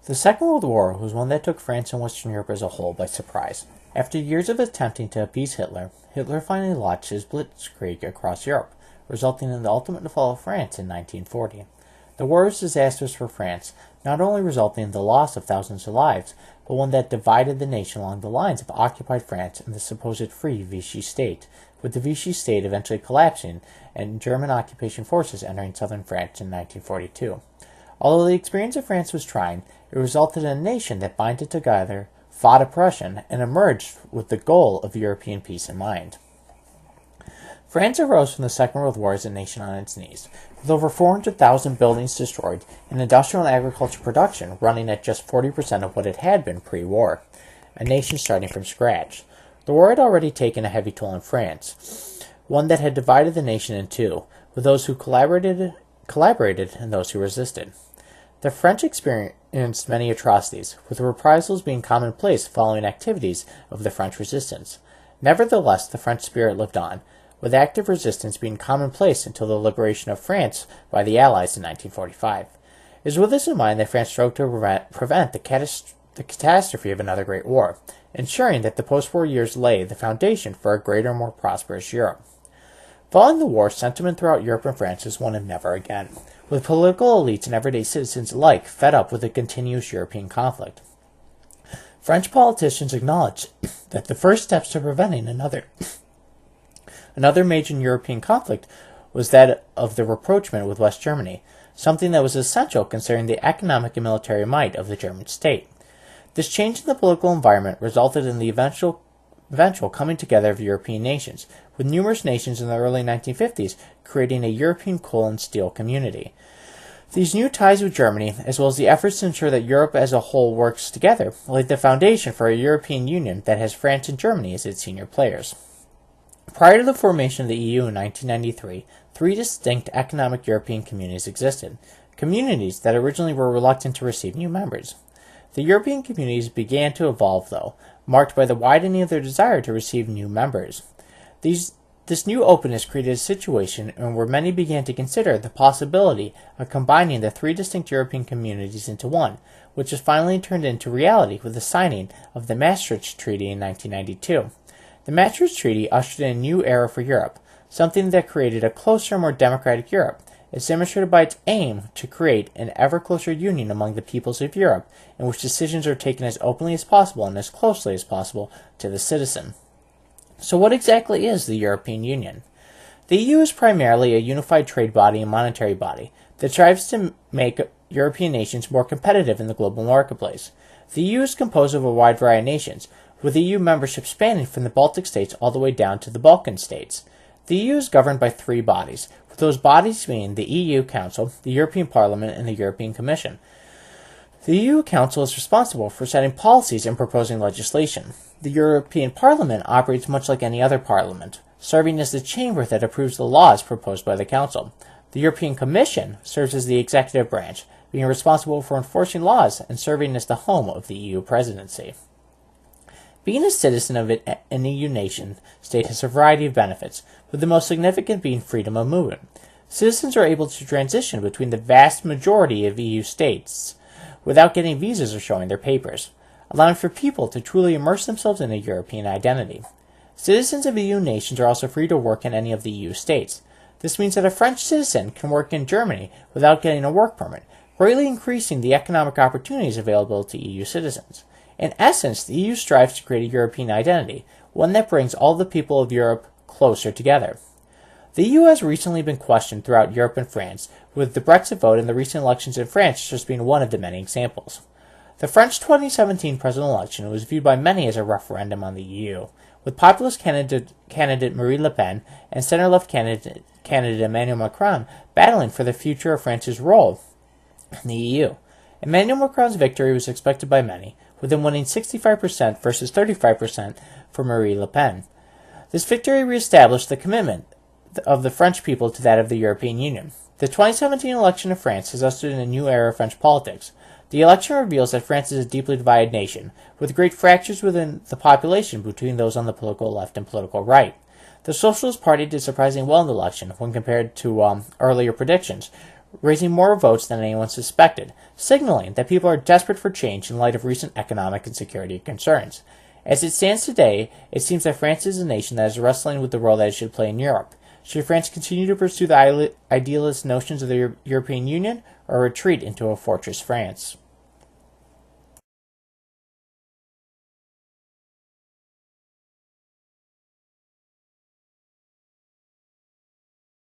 The Second World War was one that took France and Western Europe as a whole by surprise. After years of attempting to appease Hitler, Hitler finally launched his blitzkrieg across Europe, resulting in the ultimate fall of France in 1940. The war was disastrous for France, not only resulting in the loss of thousands of lives, but one that divided the nation along the lines of occupied France and the supposed free Vichy state, with the Vichy state eventually collapsing and German occupation forces entering southern France in 1942. Although the experience of France was trying, it resulted in a nation that binded together, fought oppression, and emerged with the goal of European peace in mind. France arose from the Second World War as a nation on its knees, with over 400,000 buildings destroyed and industrial and agricultural production running at just 40% of what it had been pre-war, a nation starting from scratch. The war had already taken a heavy toll on France, one that had divided the nation in two, with those who collaborated and those who resisted. The French experienced many atrocities, with reprisals being commonplace following activities of the French resistance. Nevertheless, the French spirit lived on, with active resistance being commonplace until the liberation of France by the Allies in 1945. It is with this in mind that France strove to prevent the catastrophe of another great war, ensuring that the post-war years lay the foundation for a greater, more prosperous Europe. Following the war, sentiment throughout Europe and France was one of never again, with political elites and everyday citizens alike fed up with the continuous European conflict. French politicians acknowledged that the first steps to preventing another major European conflict was that of the rapprochement with West Germany, something that was essential considering the economic and military might of the German state. This change in the political environment resulted in the eventual coming together of European nations, with numerous nations in the early 1950s creating a European coal and steel community. These new ties with Germany, as well as the efforts to ensure that Europe as a whole works together, laid the foundation for a European Union that has France and Germany as its senior players. Prior to the formation of the EU in 1993, three distinct economic European communities existed, communities that originally were reluctant to receive new members. The European communities began to evolve, though, marked by the widening of their desire to receive new members. This new openness created a situation where many began to consider the possibility of combining the three distinct European communities into one, which was finally turned into reality with the signing of the Maastricht Treaty in 1992. The Maastricht Treaty ushered in a new era for Europe, something that created a closer, more democratic Europe. It's demonstrated by its aim to create an ever closer union among the peoples of Europe, in which decisions are taken as openly as possible and as closely as possible to the citizen. So what exactly is the European Union? The EU is primarily a unified trade body and monetary body that strives to make European nations more competitive in the global marketplace. The EU is composed of a wide variety of nations, with EU membership spanning from the Baltic states all the way down to the Balkan states. The EU is governed by three bodies, with those bodies being the EU Council, the European Parliament, and the European Commission. The EU Council is responsible for setting policies and proposing legislation. The European Parliament operates much like any other parliament, serving as the chamber that approves the laws proposed by the Council. The European Commission serves as the executive branch, being responsible for enforcing laws and serving as the home of the EU presidency. Being a citizen of an EU nation state has a variety of benefits, with the most significant being freedom of movement. Citizens are able to transition between the vast majority of EU states without getting visas or showing their papers, allowing for people to truly immerse themselves in a European identity. Citizens of EU nations are also free to work in any of the EU states. This means that a French citizen can work in Germany without getting a work permit, greatly increasing the economic opportunities available to EU citizens. In essence, the EU strives to create a European identity, one that brings all the people of Europe closer together. The EU has recently been questioned throughout Europe and France, with the Brexit vote and the recent elections in France just being one of the many examples. The French 2017 presidential election was viewed by many as a referendum on the EU, with populist candidate Marine Le Pen and center-left candidate Emmanuel Macron battling for the future of France's role in the EU. Emmanuel Macron's victory was expected by many, with him winning 65% versus 35% for Marine Le Pen. This victory reestablished the commitment of the French people to that of the European Union. The 2017 election of France has ushered in a new era of French politics. The election reveals that France is a deeply divided nation, with great fractures within the population between those on the political left and political right. The Socialist Party did surprisingly well in the election when compared to earlier predictions, raising more votes than anyone suspected, signaling that people are desperate for change in light of recent economic and security concerns. As it stands today, it seems that France is a nation that is wrestling with the role that it should play in Europe. Should France continue to pursue the idealist notions of the European Union, or retreat into a fortress France?